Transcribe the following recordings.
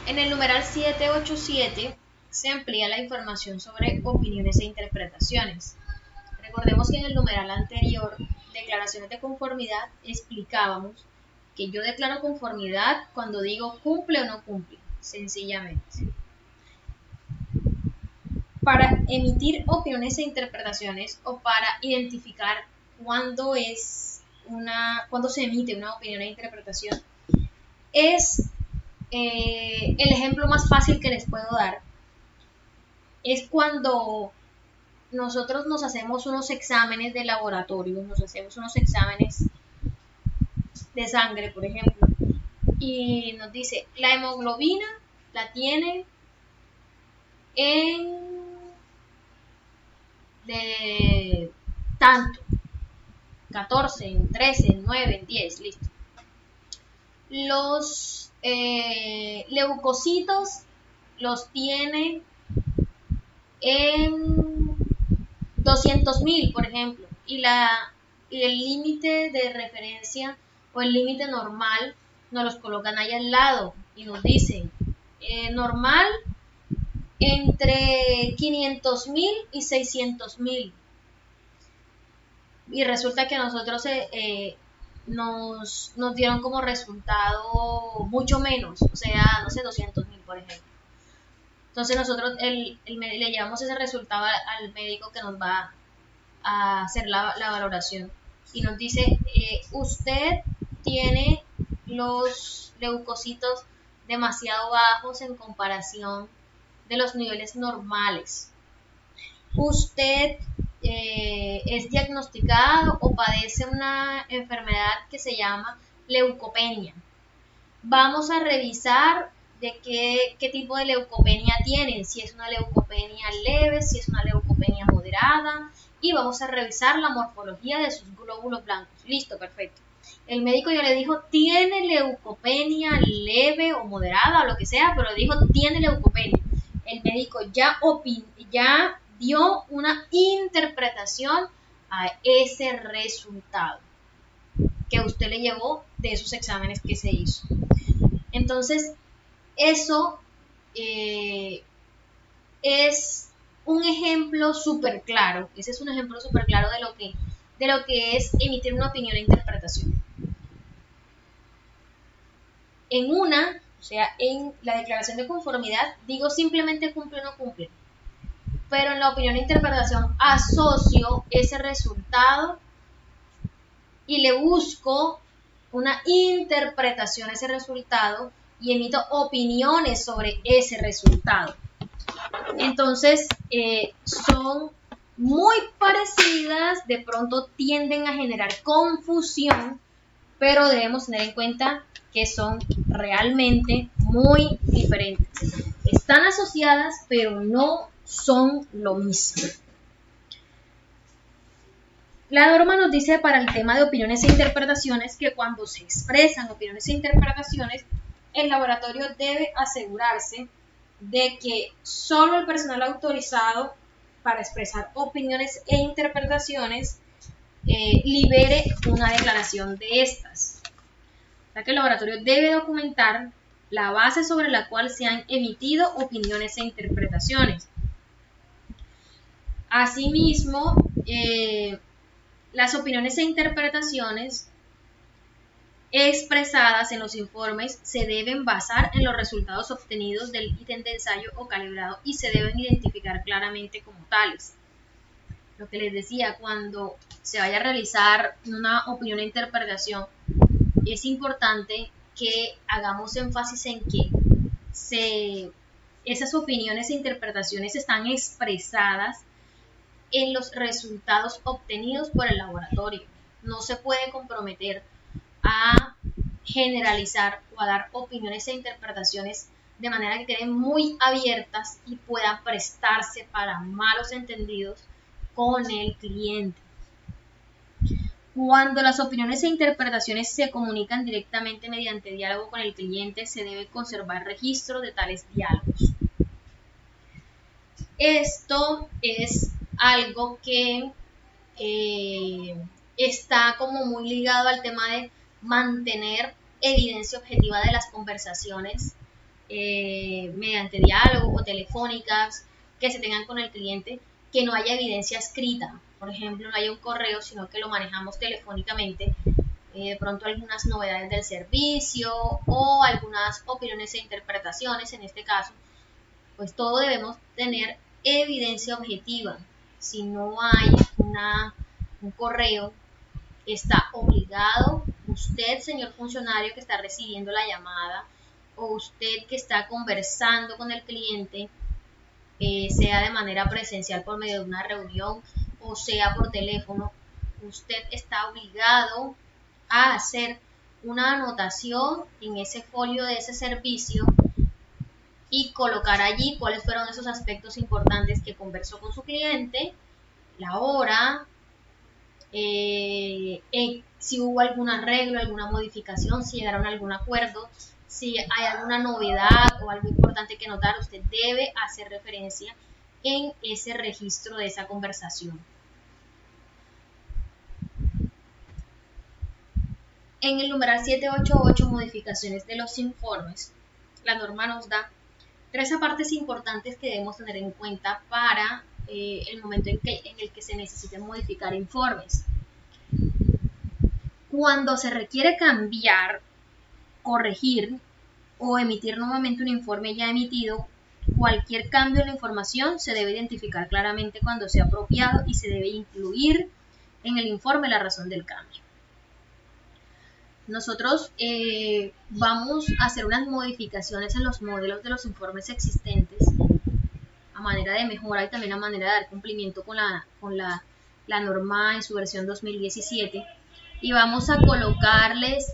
En el numeral 787 se amplía la información sobre opiniones e interpretaciones. Recordemos que en el numeral anterior, declaraciones de conformidad, explicábamos que yo declaro conformidad cuando digo cumple o no cumple, sencillamente. Para emitir opiniones e interpretaciones o para identificar cuándo se emite una opinión e interpretación, es el ejemplo más fácil que les puedo dar. Es cuando nosotros nos hacemos unos exámenes de laboratorio, nos hacemos unos exámenes de sangre, por ejemplo, y nos dice, la hemoglobina la tiene en de tanto, 14, en 13, en 9, en 10, listo. Los leucocitos los tiene en 200.000, por ejemplo, y el límite de referencia o el límite normal nos los colocan ahí al lado y nos dicen normal entre 500.000 y 600.000. Y resulta que nosotros nos dieron como resultado mucho menos, o sea, no sé, 200.000, por ejemplo. Entonces nosotros le llevamos ese resultado al médico que nos va a hacer la valoración y nos dice, usted tiene los leucocitos demasiado bajos en comparación de los niveles normales. Usted es diagnosticado o padece una enfermedad que se llama leucopenia. Vamos a revisar de qué tipo de leucopenia tienen, si es una leucopenia leve, si es una leucopenia moderada, y vamos a revisar la morfología de sus glóbulos blancos. Listo, perfecto. El médico ya le dijo, tiene leucopenia leve o moderada o lo que sea, pero le dijo, tiene leucopenia. El médico ya dio una interpretación a ese resultado que usted le llevó de esos exámenes que se hizo. Entonces, eso es un ejemplo súper claro. Ese es un ejemplo súper claro de lo que es emitir una opinión e interpretación. O sea, en la declaración de conformidad, digo simplemente cumple o no cumple. Pero en la opinión e interpretación asocio ese resultado y le busco una interpretación a ese resultado y emito opiniones sobre ese resultado. Entonces, son muy parecidas, de pronto tienden a generar confusión, pero debemos tener en cuenta que son realmente muy diferentes. Están asociadas, pero no son lo mismo. La norma nos dice para el tema de opiniones e interpretaciones que cuando se expresan opiniones e interpretaciones, el laboratorio debe asegurarse de que solo el personal autorizado para expresar opiniones e interpretaciones libere una declaración de estas. O sea que el laboratorio debe documentar la base sobre la cual se han emitido opiniones e interpretaciones. Asimismo, las opiniones e interpretaciones expresadas en los informes se deben basar en los resultados obtenidos del ítem de ensayo o calibrado y se deben identificar claramente como tales. Lo que les decía, cuando se vaya a realizar una opinión e interpretación, es importante que hagamos énfasis en que esas opiniones e interpretaciones están expresadas en los resultados obtenidos por el laboratorio. No se puede comprometer a generalizar o a dar opiniones e interpretaciones de manera que queden muy abiertas y puedan prestarse para malos entendidos con el cliente. Cuando las opiniones e interpretaciones se comunican directamente mediante diálogo con el cliente, se debe conservar registro de tales diálogos. Esto es algo que está como muy ligado al tema de mantener evidencia objetiva de las conversaciones mediante diálogo o telefónicas que se tengan con el cliente, que no haya evidencia escrita. Por ejemplo, no haya un correo, sino que lo manejamos telefónicamente. De pronto algunas novedades del servicio o algunas opiniones e interpretaciones, en este caso, pues todo debemos tener evidencia objetiva. Si no hay un correo, está obligado usted, señor funcionario que está recibiendo la llamada, o usted que está conversando con el cliente, sea de manera presencial por medio de una reunión o sea por teléfono, usted está obligado a hacer una anotación en ese folio de ese servicio y colocar allí cuáles fueron esos aspectos importantes que conversó con su cliente, la hora, si hubo algún arreglo, alguna modificación, si llegaron a algún acuerdo, si hay alguna novedad o algo importante que notar, usted debe hacer referencia en ese registro de esa conversación. En el numeral 788, modificaciones de los informes, la norma nos da 3 partes importantes que debemos tener en cuenta para el momento en el que se necesiten modificar informes. Cuando se requiere cambiar, corregir o emitir nuevamente un informe ya emitido, cualquier cambio en la información se debe identificar claramente cuando sea apropiado y se debe incluir en el informe la razón del cambio. Nosotros vamos a hacer unas modificaciones en los modelos de los informes existentes a manera de mejora y también a manera de dar cumplimiento con la norma en su versión 2017, y vamos a colocarles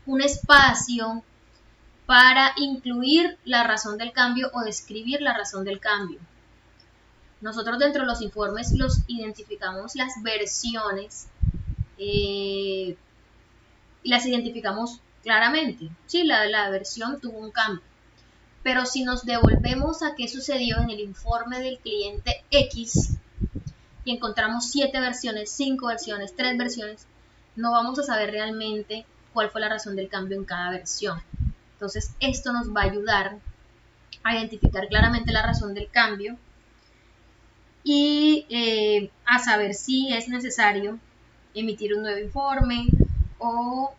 un espacio para incluir la razón del cambio o describir la razón del cambio. Nosotros dentro de los informes los identificamos las versiones y las identificamos claramente. Sí, la versión tuvo un cambio. Pero si nos devolvemos a qué sucedió en el informe del cliente X y encontramos 7 versiones, 5 versiones, 3 versiones, no vamos a saber realmente cuál fue la razón del cambio en cada versión. Entonces, esto nos va a ayudar a identificar claramente la razón del cambio y a saber si es necesario emitir un nuevo informe o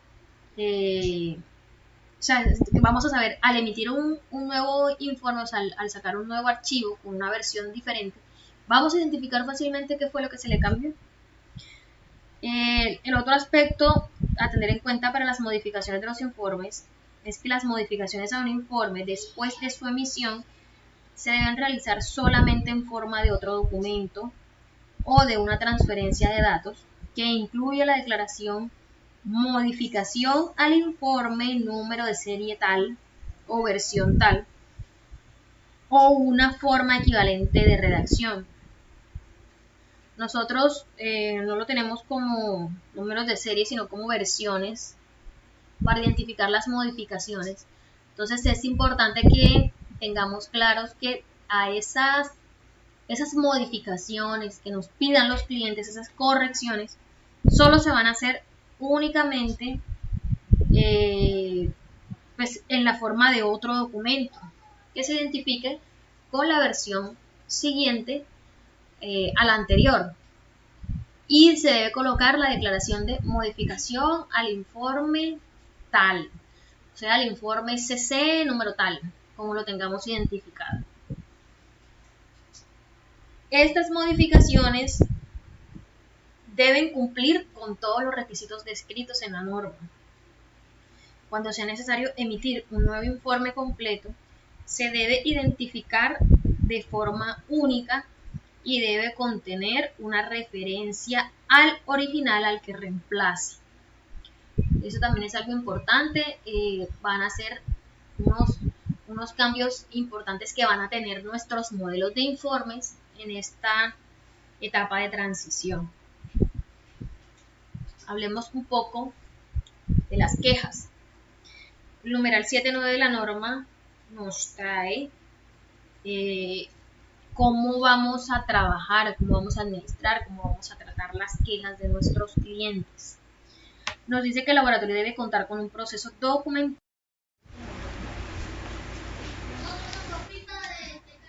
sea, vamos a saber, al emitir un nuevo informe, o sea, al sacar un nuevo archivo con una versión diferente, vamos a identificar fácilmente qué fue lo que se le cambió. El otro aspecto a tener en cuenta para las modificaciones de los informes es que las modificaciones a un informe después de su emisión se deben realizar solamente en forma de otro documento o de una transferencia de datos que incluya la declaración modificación al informe número de serie tal o versión tal o una forma equivalente de redacción. Nosotros no lo tenemos como números de serie, sino como versiones para identificar las modificaciones. Entonces es importante que tengamos claros que a esas modificaciones que nos pidan los clientes, esas correcciones, solo se van a hacer únicamente pues en la forma de otro documento que se identifique con la versión siguiente a la anterior, y se debe colocar la declaración de modificación al informe tal, o sea, al informe CC número tal, como lo tengamos identificado. Estas modificaciones deben cumplir con todos los requisitos descritos en la norma. Cuando sea necesario emitir un nuevo informe completo, se debe identificar de forma única y debe contener una referencia al original al que reemplace. Eso también es algo importante. Van a ser unos cambios importantes que van a tener nuestros modelos de informes en esta etapa de transición. Hablemos un poco de las quejas. El numeral 7.9 de la norma nos trae cómo vamos a trabajar, cómo vamos a administrar, cómo vamos a tratar las quejas de nuestros clientes. Nos dice que el laboratorio debe contar con un proceso documental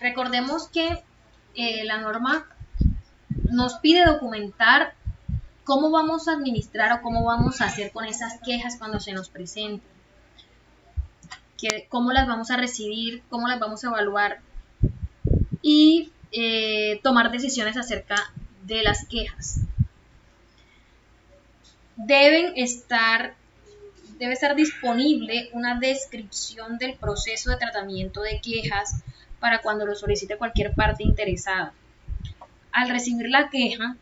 Recordemos que la norma nos pide documentar cómo vamos a administrar o cómo vamos a hacer con esas quejas cuando se nos presenten, cómo las vamos a recibir, cómo las vamos a evaluar y tomar decisiones acerca de las quejas. Debe estar disponible una descripción del proceso de tratamiento de quejas para cuando lo solicite cualquier parte interesada. Al recibir la queja,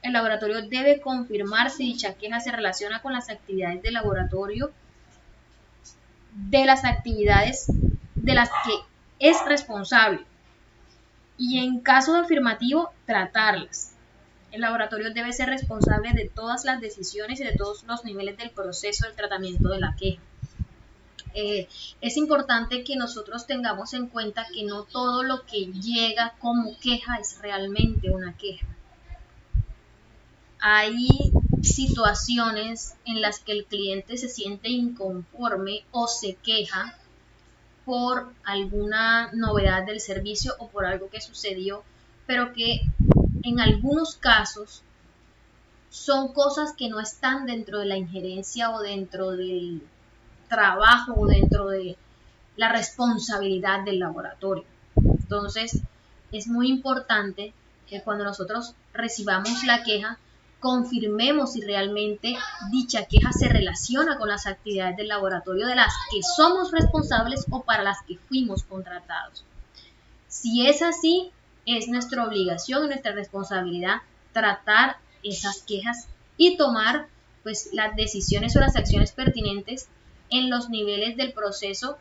el laboratorio debe confirmar si dicha queja se relaciona con las actividades del laboratorio, de las actividades de las que es responsable, y en caso de afirmativo, tratarlas. El laboratorio debe ser responsable de todas las decisiones y de todos los niveles del proceso del tratamiento de la queja. Es importante que nosotros tengamos en cuenta que no todo lo que llega como queja es realmente una queja. Hay situaciones en las que el cliente se siente inconforme o se queja por alguna novedad del servicio o por algo que sucedió, pero que en algunos casos son cosas que no están dentro de la injerencia o dentro del trabajo o dentro de la responsabilidad del laboratorio. Entonces, es muy importante que cuando nosotros recibamos la queja, confirmemos si realmente dicha queja se relaciona con las actividades del laboratorio de las que somos responsables o para las que fuimos contratados. Si es así, es nuestra obligación y nuestra responsabilidad tratar esas quejas y tomar pues las decisiones o las acciones pertinentes en los niveles del proceso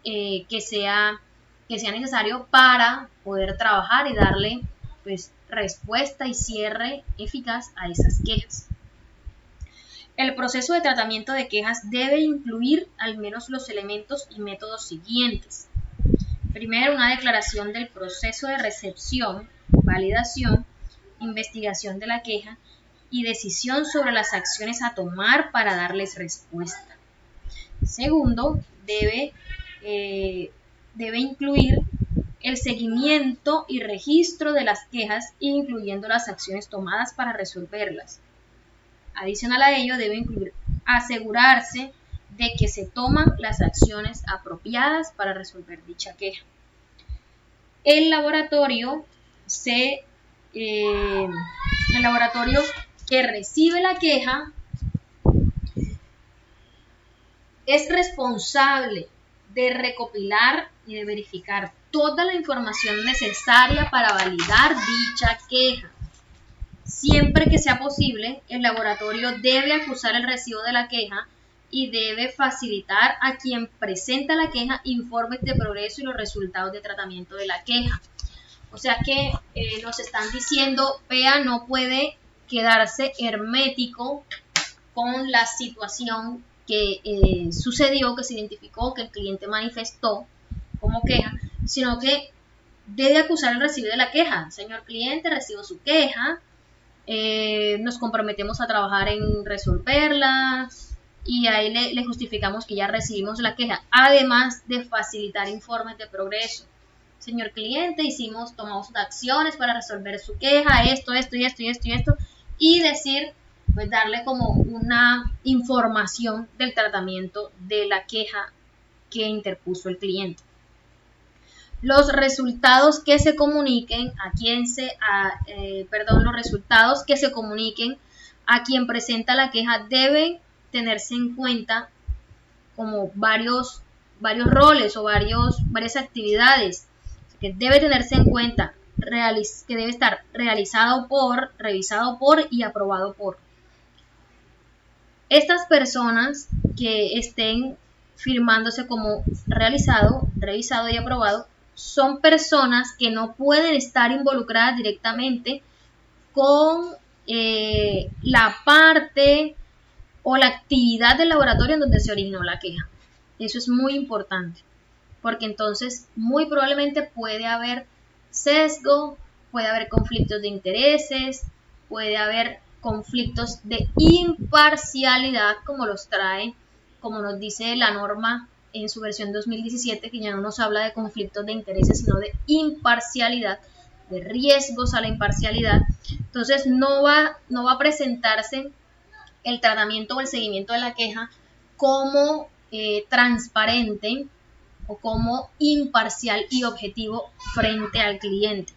que sea necesario para poder trabajar y darle pues respuesta y cierre eficaz a esas quejas. El proceso de tratamiento de quejas debe incluir al menos los elementos y métodos siguientes. Primero, una declaración del proceso de recepción, validación, investigación de la queja y decisión sobre las acciones a tomar para darles respuesta. Segundo, debe incluir el seguimiento y registro de las quejas, incluyendo las acciones tomadas para resolverlas. Adicional a ello, debe incluir asegurarse de que se toman las acciones apropiadas para resolver dicha queja. El laboratorio que recibe la queja es responsable de recopilar y de verificar toda la información necesaria para validar dicha queja. Siempre que sea posible, el laboratorio debe acusar el recibo de la queja y debe facilitar a quien presenta la queja informes de progreso y los resultados de tratamiento de la queja. O sea que nos están diciendo, PEA no puede quedarse hermético con la situación que sucedió, que se identificó, que el cliente manifestó como queja, sino que debe acusar el recibo de la queja. Señor cliente, recibo su queja, nos comprometemos a trabajar en resolverla y ahí le justificamos que ya recibimos la queja, además de facilitar informes de progreso. Señor cliente, tomamos acciones para resolver su queja, esto, y decir, pues darle como una información del tratamiento de la queja que interpuso el cliente. Los resultados que se comuniquen los resultados que se comuniquen a quien presenta la queja deben tenerse en cuenta como varios roles o varias actividades que debe tenerse en cuenta, que debe estar revisado por y aprobado por. Estas personas que estén firmándose como revisado y aprobado son personas que no pueden estar involucradas directamente con la parte o la actividad del laboratorio en donde se originó la queja. Eso es muy importante, porque entonces muy probablemente puede haber sesgo, puede haber conflictos de intereses, puede haber conflictos de imparcialidad como nos dice la norma en su versión 2017, que ya no nos habla de conflictos de intereses, sino de imparcialidad, de riesgos a la imparcialidad. Entonces no va a presentarse el tratamiento o el seguimiento de la queja como transparente o como imparcial y objetivo frente al cliente.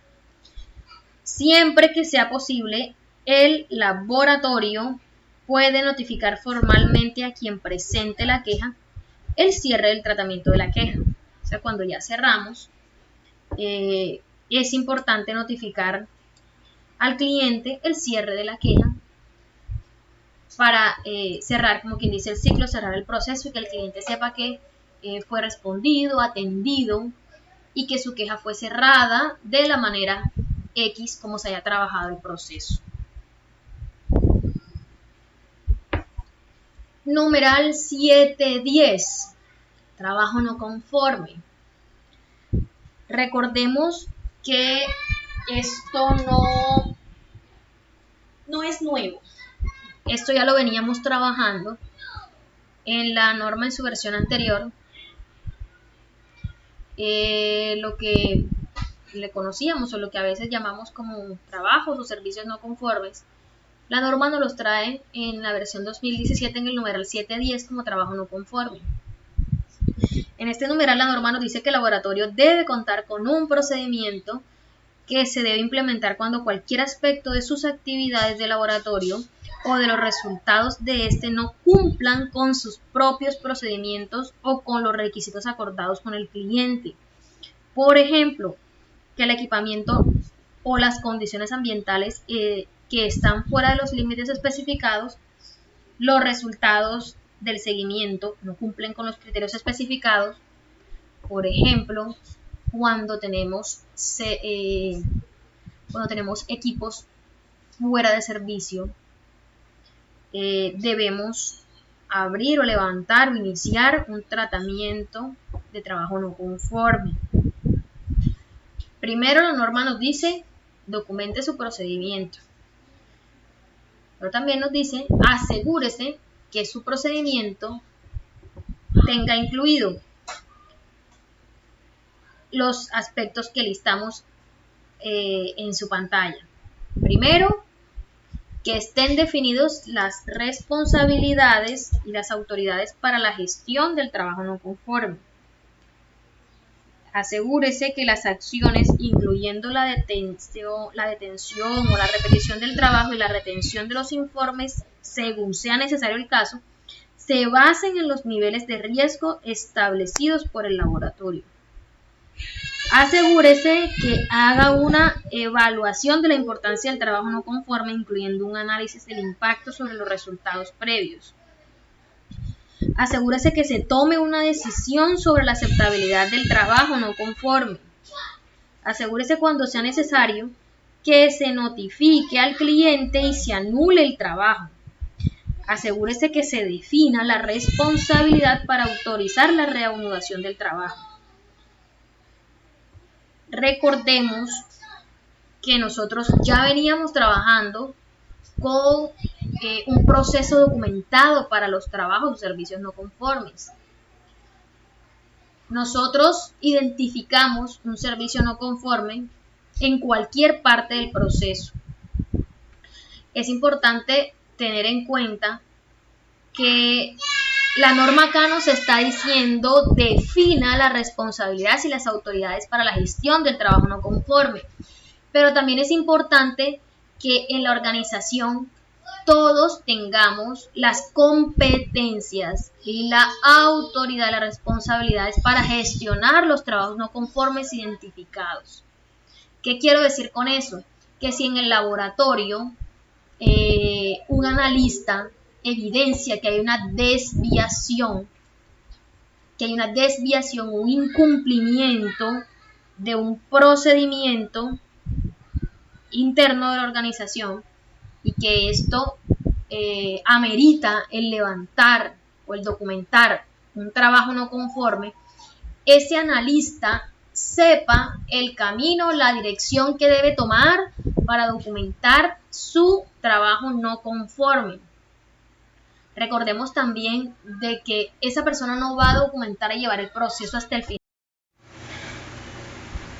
Siempre que sea posible, el laboratorio puede notificar formalmente a quien presente la queja el cierre del tratamiento de la queja. O sea, cuando ya cerramos, es importante notificar al cliente el cierre de la queja para cerrar, como quien dice, el ciclo, cerrar el proceso y que el cliente sepa que fue respondido, atendido y que su queja fue cerrada de la manera X como se haya trabajado el proceso. Numeral 710. Trabajo no conforme. Recordemos que esto no es nuevo. Esto ya lo veníamos trabajando en la norma en su versión anterior. Lo que le conocíamos o lo que a veces llamamos como trabajos o servicios no conformes, la norma nos los trae en la versión 2017 en el numeral 710 como trabajo no conforme. En este numeral la norma nos dice que el laboratorio debe contar con un procedimiento que se debe implementar cuando cualquier aspecto de sus actividades de laboratorio o de los resultados de este no cumplan con sus propios procedimientos o con los requisitos acordados con el cliente. Por ejemplo, que el equipamiento o las condiciones ambientales que están fuera de los límites especificados, los resultados del seguimiento no cumplen con los criterios especificados. Por ejemplo, cuando tenemos equipos fuera de servicio, debemos abrir o levantar o iniciar un tratamiento de trabajo no conforme. Primero la norma nos dice, documente su procedimiento. Pero también nos dice, asegúrese que su procedimiento tenga incluido los aspectos que listamos en su pantalla. Primero, que estén definidos las responsabilidades y las autoridades para la gestión del trabajo no conforme. Asegúrese que las acciones, incluyendo la detención o la repetición del trabajo y la retención de los informes, según sea necesario el caso, se basen en los niveles de riesgo establecidos por el laboratorio. Asegúrese que haga una evaluación de la importancia del trabajo no conforme, incluyendo un análisis del impacto sobre los resultados previos. Asegúrese que se tome una decisión sobre la aceptabilidad del trabajo no conforme. Asegúrese cuando sea necesario que se notifique al cliente y se anule el trabajo. Asegúrese que se defina la responsabilidad para autorizar la reanudación del trabajo. Recordemos que nosotros ya veníamos trabajando con un proceso documentado para los trabajos o servicios no conformes. Nosotros identificamos un servicio no conforme en cualquier parte del proceso. Es importante tener en cuenta que la norma acá nos está diciendo defina las responsabilidades y las autoridades para la gestión del trabajo no conforme, pero también es importante que en la organización todos tengamos las competencias y la autoridad, las responsabilidades para gestionar los trabajos no conformes identificados. ¿Qué quiero decir con eso? Que si en el laboratorio un analista evidencia que hay una desviación, un incumplimiento de un procedimiento interno de la organización y que esto amerita el levantar o el documentar un trabajo no conforme, ese analista sepa el camino, la dirección que debe tomar para documentar su trabajo no conforme. Recordemos también de que esa persona no va a documentar y llevar el proceso hasta el final.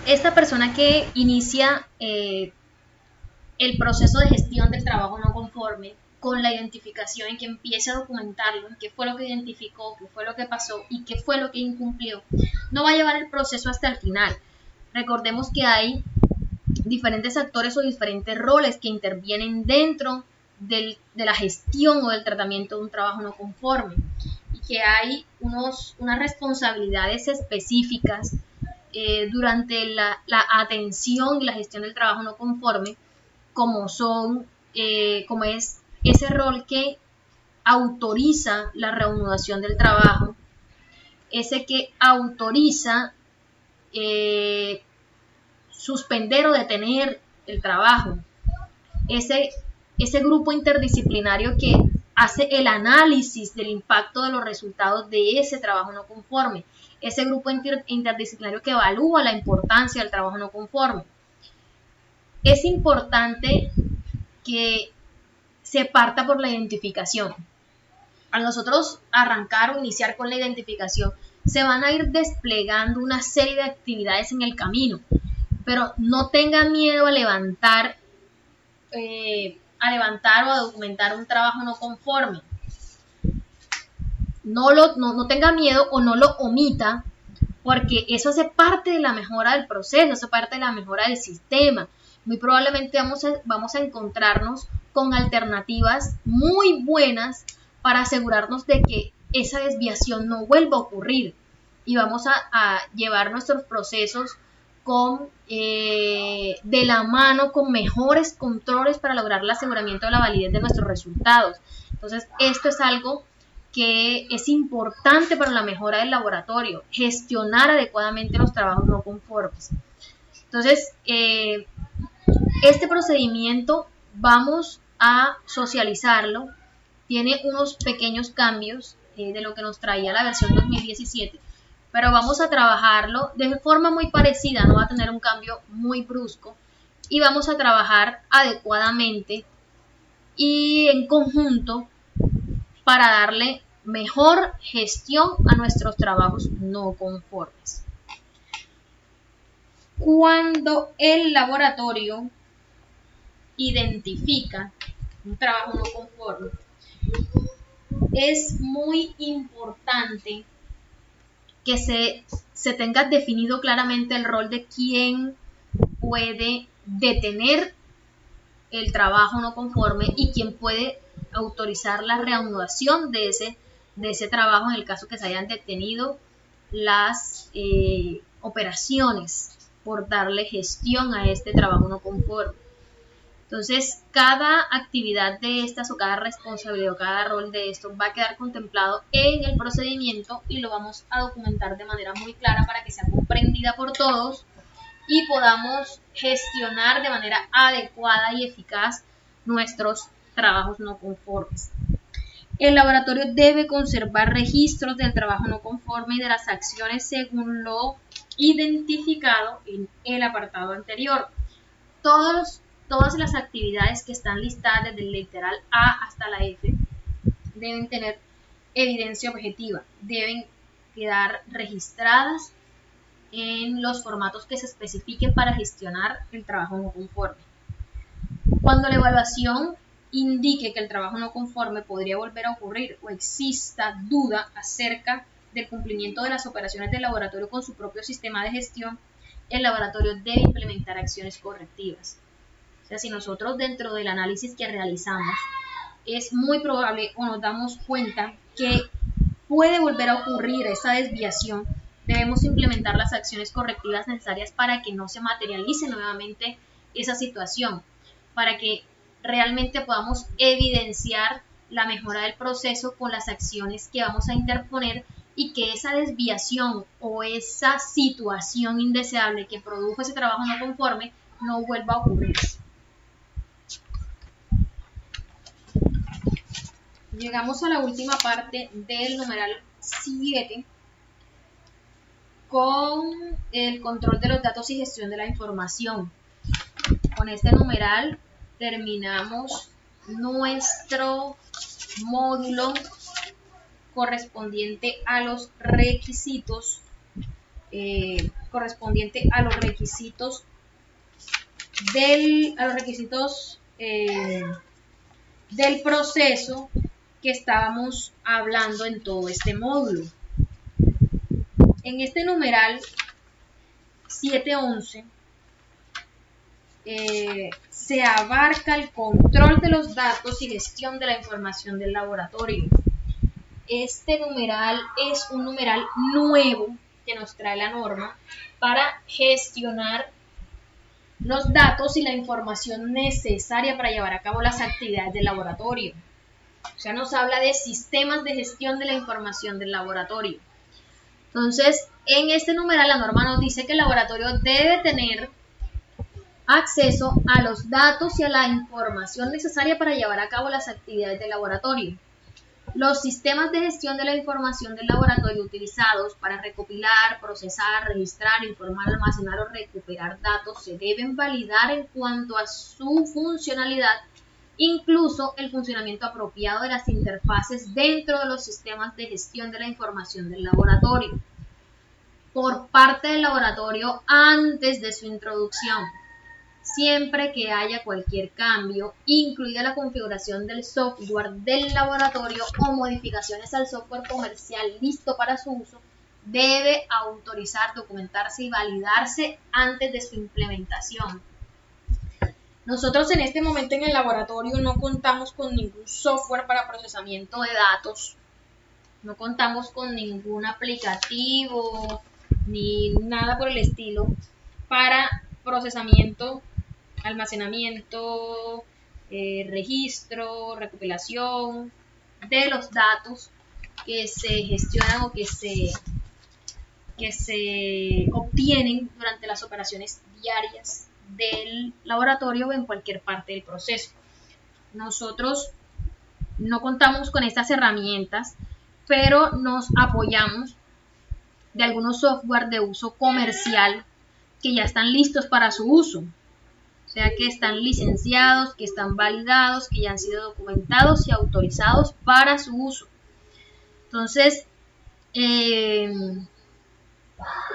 Esta persona que inicia el proceso de gestión del trabajo no conforme, con la identificación, en que empiece a documentarlo, en qué fue lo que identificó, qué fue lo que pasó y qué fue lo que incumplió, no va a llevar el proceso hasta el final. Recordemos que hay diferentes actores o diferentes roles que intervienen dentro de la gestión o del tratamiento de un trabajo no conforme, y que hay unas responsabilidades específicas durante la atención y la gestión del trabajo no conforme, como es ese rol que autoriza la reanudación del trabajo, ese que autoriza suspender o detener el trabajo, ese grupo interdisciplinario que hace el análisis del impacto de los resultados de ese trabajo no conforme, ese grupo interdisciplinario que evalúa la importancia del trabajo no conforme. Es importante que se parta por la identificación. Al nosotros arrancar o iniciar con la identificación, se van a ir desplegando una serie de actividades en el camino, pero no tengan miedo a levantar o a documentar un trabajo no conforme. No tenga miedo o no lo omita, porque eso hace parte de la mejora del proceso, hace parte de la mejora del sistema. Muy probablemente vamos a encontrarnos con alternativas muy buenas para asegurarnos de que esa desviación no vuelva a ocurrir, y vamos a llevar nuestros procesos de la mano con mejores controles para lograr el aseguramiento de la validez de nuestros resultados. Entonces, esto es algo que es importante para la mejora del laboratorio, gestionar adecuadamente los trabajos no conformes. Entonces, este procedimiento vamos a socializarlo, tiene unos pequeños cambios de lo que nos traía la versión 2017, pero vamos a trabajarlo de forma muy parecida, no va a tener un cambio muy brusco, y vamos a trabajar adecuadamente y en conjunto para darle mejor gestión a nuestros trabajos no conformes. Cuando el laboratorio identifica un trabajo no conforme, es muy importante que se tenga definido claramente el rol de quién puede detener el trabajo no conforme y quién puede autorizar la reanudación de ese trabajo en el caso que se hayan detenido las operaciones por darle gestión a este trabajo no conforme. Entonces, cada actividad de estas o cada responsabilidad o cada rol de esto va a quedar contemplado en el procedimiento y lo vamos a documentar de manera muy clara para que sea comprendida por todos y podamos gestionar de manera adecuada y eficaz nuestros trabajos no conformes. El laboratorio debe conservar registros del trabajo no conforme y de las acciones según lo identificado en el apartado anterior. Todas las actividades que están listadas desde el literal A hasta la F deben tener evidencia objetiva, deben quedar registradas en los formatos que se especifiquen para gestionar el trabajo no conforme. Cuando la evaluación indique que el trabajo no conforme podría volver a ocurrir o exista duda acerca del cumplimiento de las operaciones del laboratorio con su propio sistema de gestión, el laboratorio debe implementar acciones correctivas. O sea, si nosotros dentro del análisis que realizamos es muy probable o nos damos cuenta que puede volver a ocurrir esa desviación, debemos implementar las acciones correctivas necesarias para que no se materialice nuevamente esa situación, para que realmente podamos evidenciar la mejora del proceso con las acciones que vamos a interponer y que esa desviación o esa situación indeseable que produjo ese trabajo no conforme no vuelva a ocurrir. Llegamos a la última parte del numeral 7 con el control de los datos y gestión de la información. Con este numeral terminamos nuestro módulo correspondiente a los requisitos del proceso que estábamos hablando en todo este módulo. En este numeral 711 se abarca el control de los datos y gestión de la información del laboratorio. Este numeral es un numeral nuevo que nos trae la norma para gestionar los datos y la información necesaria para llevar a cabo las actividades del laboratorio. O sea, nos habla de sistemas de gestión de la información del laboratorio. Entonces, en este numeral la norma nos dice que el laboratorio debe tener acceso a los datos y a la información necesaria para llevar a cabo las actividades del laboratorio. Los sistemas de gestión de la información del laboratorio utilizados para recopilar, procesar, registrar, informar, almacenar o recuperar datos se deben validar en cuanto a su funcionalidad, incluso el funcionamiento apropiado de las interfaces dentro de los sistemas de gestión de la información del laboratorio, por parte del laboratorio antes de su introducción. Siempre que haya cualquier cambio, incluida la configuración del software del laboratorio o modificaciones al software comercial listo para su uso, debe autorizar, documentarse y validarse antes de su implementación. Nosotros en este momento en el laboratorio no contamos con ningún software para procesamiento de datos, no contamos con ningún aplicativo ni nada por el estilo para procesamiento, almacenamiento, registro, recopilación de los datos que se gestionan o que se obtienen durante las operaciones diarias del laboratorio o en cualquier parte del proceso. Nosotros no contamos con estas herramientas, pero nos apoyamos de algunos software de uso comercial que ya están listos para su uso. O sea, que están licenciados, que están validados, que ya han sido documentados y autorizados para su uso. Entonces,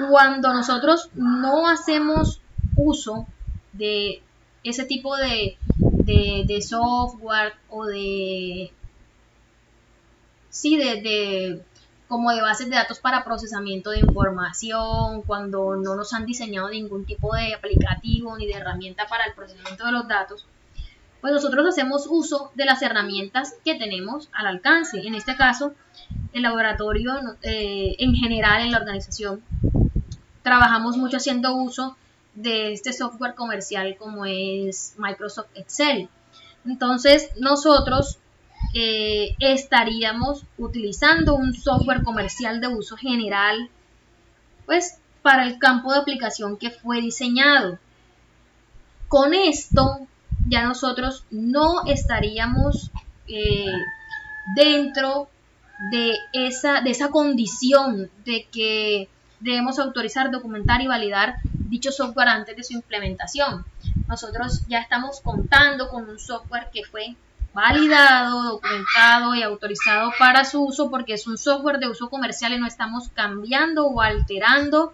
cuando nosotros no hacemos uso de ese tipo de software o como de bases de datos para procesamiento de información, cuando no nos han diseñado ningún tipo de aplicativo ni de herramienta para el procesamiento de los datos, pues nosotros hacemos uso de las herramientas que tenemos al alcance. En este caso, el laboratorio en general en la organización trabajamos mucho haciendo uso de este software comercial como es Microsoft Excel. Entonces nosotros estaríamos utilizando un software comercial de uso general, pues para el campo de aplicación que fue diseñado. Con esto ya nosotros no estaríamos dentro de esa condición de que debemos autorizar, documentar y validar dicho software antes de su implementación. Nosotros ya estamos contando con un software que fue validado, documentado y autorizado para su uso, porque es un software de uso comercial y no estamos cambiando o alterando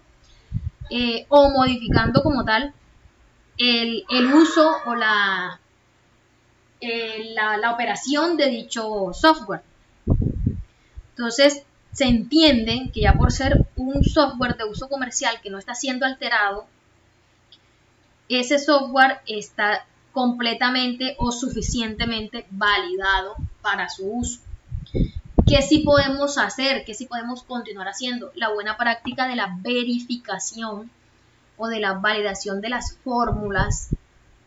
o modificando como tal el uso o la operación de dicho software. Entonces, se entiende que ya por ser un software de uso comercial que no está siendo alterado, ese software está completamente o suficientemente validado para su uso. ¿Qué sí podemos hacer? ¿Qué sí podemos continuar haciendo? La buena práctica de la verificación o de la validación de las fórmulas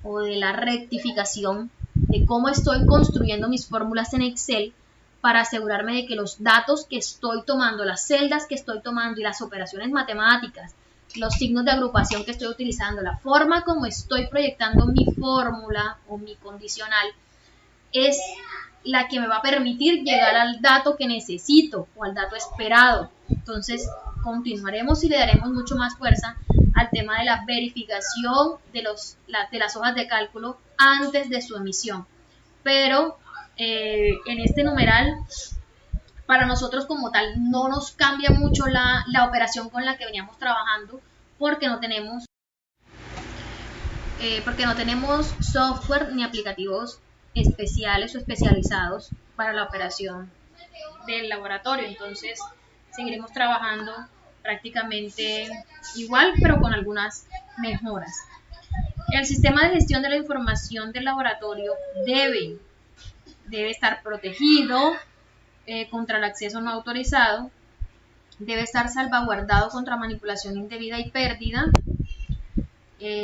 o de la rectificación de cómo estoy construyendo mis fórmulas en Excel para asegurarme de que los datos que estoy tomando, las celdas que estoy tomando y las operaciones matemáticas, los signos de agrupación que estoy utilizando, la forma como estoy proyectando mi fórmula o mi condicional es la que me va a permitir llegar al dato que necesito o al dato esperado. Entonces continuaremos y le daremos mucho más fuerza al tema de la verificación de las hojas de cálculo antes de su emisión. Pero en este numeral, para nosotros como tal no nos cambia mucho la operación con la que veníamos trabajando, porque no tenemos software ni aplicativos especiales o especializados para la operación del laboratorio. Entonces seguiremos trabajando prácticamente igual, pero con algunas mejoras. El sistema de gestión de la información del laboratorio debe estar protegido contra el acceso no autorizado, debe estar salvaguardado contra manipulación indebida y pérdida,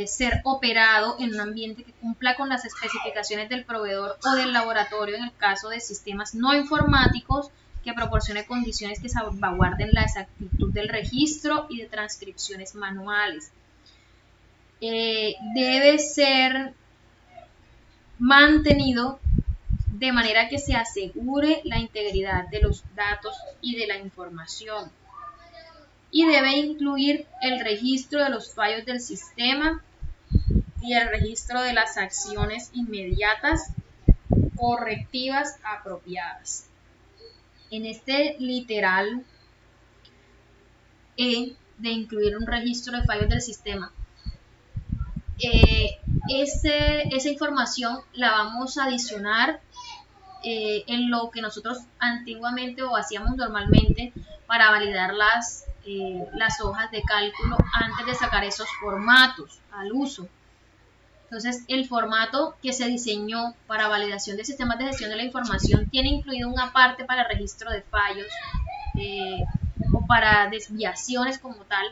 ser operado en un ambiente que cumpla con las especificaciones del proveedor o del laboratorio en el caso de sistemas no informáticos, que proporcione condiciones que salvaguarden la exactitud del registro y de transcripciones manuales. Debe ser mantenido de manera que se asegure la integridad de los datos y de la información. Y debe incluir el registro de los fallos del sistema y el registro de las acciones inmediatas correctivas apropiadas. En este literal de incluir un registro de fallos del sistema, esa información la vamos a adicionar en lo que nosotros antiguamente o hacíamos normalmente para validar las hojas de cálculo antes de sacar esos formatos al uso. Entonces, el formato que se diseñó para validación de sistemas de gestión de la información tiene incluido una parte para registro de fallos o para desviaciones como tal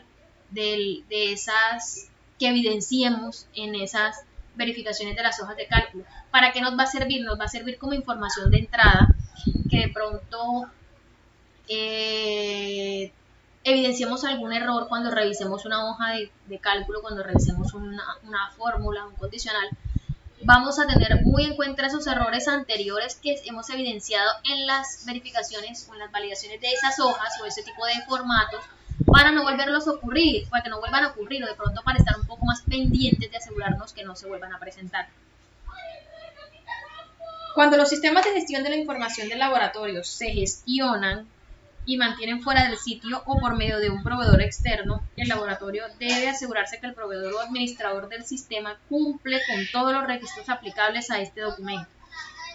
de esas que evidenciemos en esas verificaciones de las hojas de cálculo. ¿Para qué nos va a servir? Nos va a servir como información de entrada que de pronto evidenciemos algún error cuando revisemos una hoja de cálculo, cuando revisemos una fórmula, un condicional. Vamos a tener muy en cuenta esos errores anteriores que hemos evidenciado en las verificaciones o en las validaciones de esas hojas o ese tipo de formatos, para no volverlos a ocurrir, para que no vuelvan a ocurrir, o de pronto para estar un poco más pendientes de asegurarnos que no se vuelvan a presentar. Cuando los sistemas de gestión de la información del laboratorio se gestionan y mantienen fuera del sitio o por medio de un proveedor externo, el laboratorio debe asegurarse que el proveedor o administrador del sistema cumple con todos los requisitos aplicables a este documento.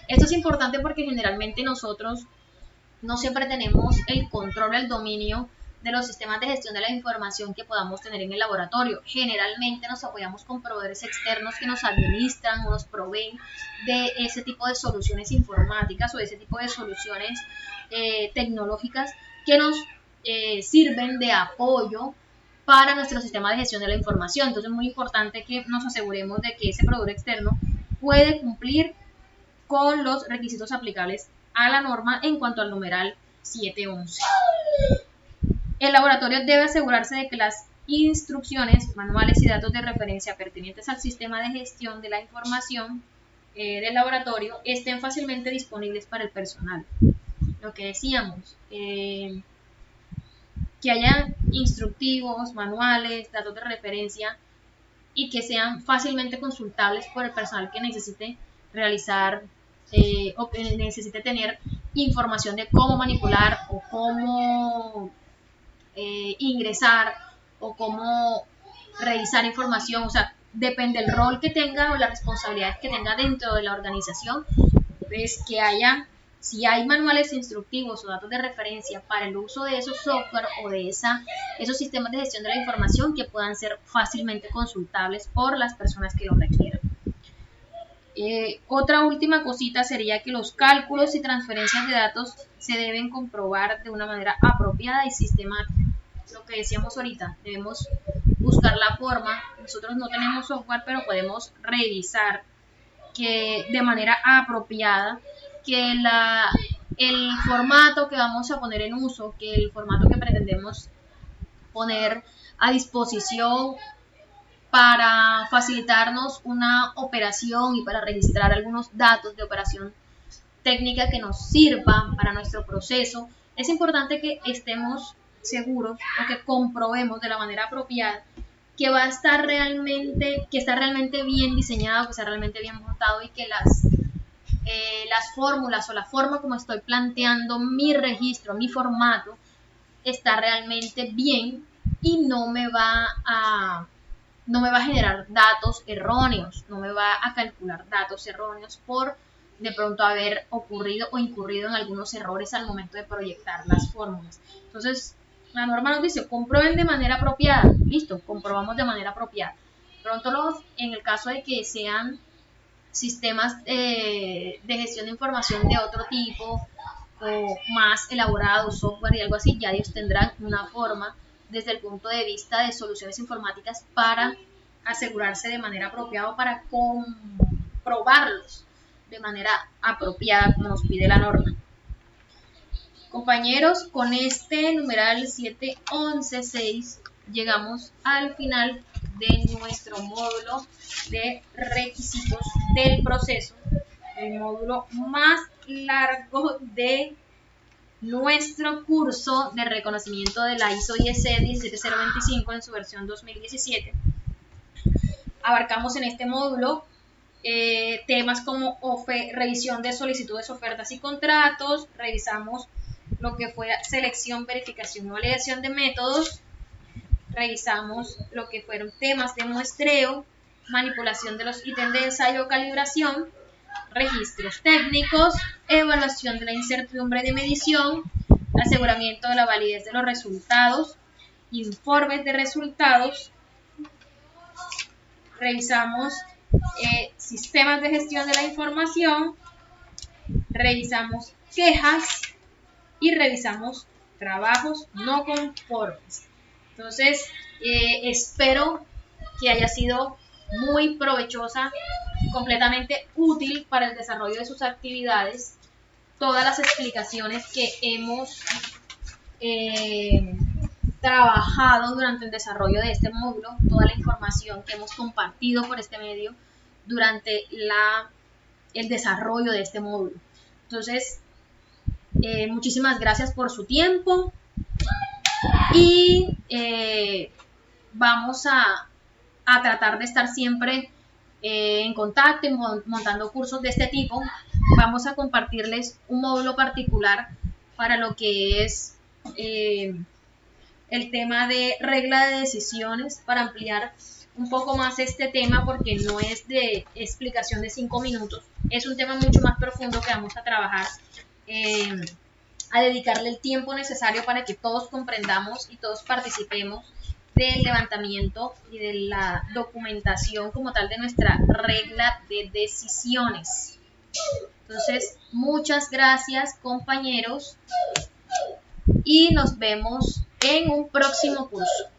Esto es importante porque generalmente nosotros no siempre tenemos el control, el dominio de los sistemas de gestión de la información que podamos tener en el laboratorio. Generalmente nos apoyamos con proveedores externos que nos administran o nos proveen de ese tipo de soluciones informáticas o de ese tipo de soluciones tecnológicas que nos sirven de apoyo para nuestro sistema de gestión de la información. Entonces es muy importante que nos aseguremos de que ese proveedor externo puede cumplir con los requisitos aplicables a la norma en cuanto al numeral 711. El laboratorio debe asegurarse de que las instrucciones, manuales y datos de referencia pertinentes al sistema de gestión de la información del laboratorio estén fácilmente disponibles para el personal. Lo que decíamos, que haya instructivos, manuales, datos de referencia y que sean fácilmente consultables por el personal que necesite realizar o que necesite tener información de cómo manipular o cómo ingresar o cómo revisar información. O sea, depende del rol que tenga o las responsabilidades que tenga dentro de la organización, pues que haya, si hay manuales instructivos o datos de referencia para el uso de esos software o de esos sistemas de gestión de la información, que puedan ser fácilmente consultables por las personas que lo requieran. Otra última cosita sería que los cálculos y transferencias de datos se deben comprobar de una manera apropiada y sistemática. Lo que decíamos ahorita, debemos buscar la forma. Nosotros no tenemos software, pero podemos revisar que de manera apropiada, que el formato que vamos a poner en uso, que el formato que pretendemos poner a disposición para facilitarnos una operación y para registrar algunos datos de operación técnica que nos sirvan para nuestro proceso, es importante que estemos seguros o que comprobemos de la manera apropiada que va a estar realmente, que está realmente bien diseñado, que está realmente bien montado y que las fórmulas o la forma como estoy planteando mi registro, mi formato, está realmente bien y no me va a generar datos erróneos, no me va a calcular datos erróneos por de pronto haber ocurrido o incurrido en algunos errores al momento de proyectar las fórmulas. Entonces, la norma nos dice, comprueben de manera apropiada. Listo, comprobamos de manera apropiada. Pronto en el caso de que sean sistemas de gestión de información de otro tipo o más elaborados, software y algo así, ya ellos tendrán una forma desde el punto de vista de soluciones informáticas para asegurarse de manera apropiada, para comprobarlos de manera apropiada como nos pide la norma. Compañeros, con este numeral 7.11.6 llegamos al final de nuestro módulo de requisitos del proceso, el módulo más largo de nuestro curso de reconocimiento de la ISO IEC 17025 en su versión 2017. Abarcamos en este módulo temas como revisión de solicitudes, ofertas y contratos, revisamos lo que fue selección, verificación y validación de métodos, revisamos lo que fueron temas de muestreo, manipulación de los ítems de ensayo o calibración, registros técnicos, evaluación de la incertidumbre de medición, aseguramiento de la validez de los resultados, informes de resultados, revisamos sistemas de gestión de la información, revisamos quejas y revisamos trabajos no conformes. Entonces, espero que haya sido muy provechosa, completamente útil para el desarrollo de sus actividades, todas las explicaciones que hemos trabajado durante el desarrollo de este módulo, toda la información que hemos compartido por este medio durante el desarrollo de este módulo. Entonces, muchísimas gracias por su tiempo y vamos a tratar de estar siempre en contacto y montando cursos de este tipo. Vamos a compartirles un módulo particular para lo que es el tema de regla de decisiones, para ampliar un poco más este tema, porque no es de explicación de 5 minutos, es un tema mucho más profundo que vamos a trabajar, a dedicarle el tiempo necesario para que todos comprendamos y todos participemos del levantamiento y de la documentación como tal de nuestra regla de decisiones. Entonces, muchas gracias, compañeros, y nos vemos en un próximo curso.